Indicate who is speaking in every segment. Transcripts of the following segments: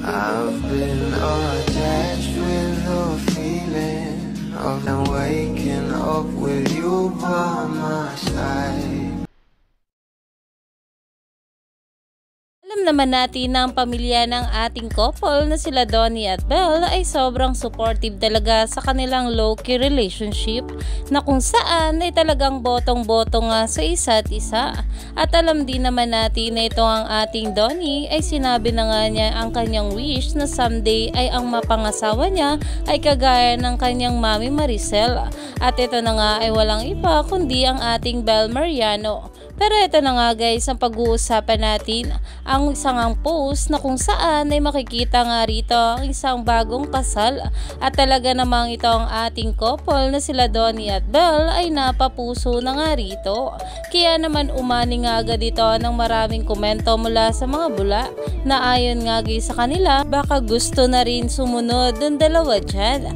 Speaker 1: I've been attached with the feeling of waking up with you by my side.
Speaker 2: Alam naman natin na ang pamilya ng ating couple na sila Donnie at Belle ay sobrang supportive talaga sa kanilang low-key relationship na kung saan ay talagang botong-boto nga sa isa't isa. At alam din naman natin na ito ang ating Donnie ay sinabi na nga niya ang kanyang wish na someday ay ang mapangasawa niya ay kagaya ng kanyang mami Maricel. At ito na nga ay walang iba kundi ang ating Belle Mariano. Pero ito na nga guys ang pag-uusapan natin, ang isang post na kung saan ay makikita nga rito ang isang bagong kasal at talaga namang ito ang ating couple na sila Donnie at Belle ay napapuso na nga rito. Kaya naman umani nga agad ito ng maraming komento mula sa mga bula na ayon nga guys sa kanila baka gusto na rin sumunod ng dalawa dyan.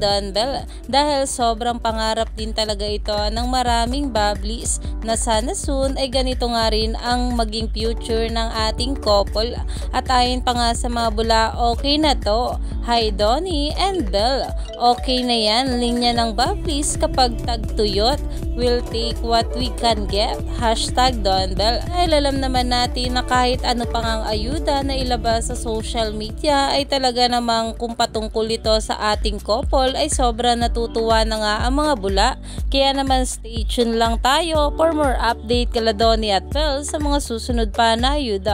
Speaker 2: #DonBelle dahil sobrang pangarap din talaga ito ng maraming bablis na sana soon ay ganito nga rin ang maging future ng ating couple. At ayon pa nga sa mga bula, okay na to. Hi Donnie and Belle, okay na yan, linya ng bablis kapag tagtuyot. We'll take what we can get. #DonBelle. Dahil alam naman natin na kahit ano pang ang ayuda na ilabas sa social media ay talaga namang kung patungkol ito sa ating couple ay sobra natutuwa na nga ang mga bula. Kaya naman stay tuned lang tayo for more update kala Donnie at Belle sa mga susunod pa na ayuda.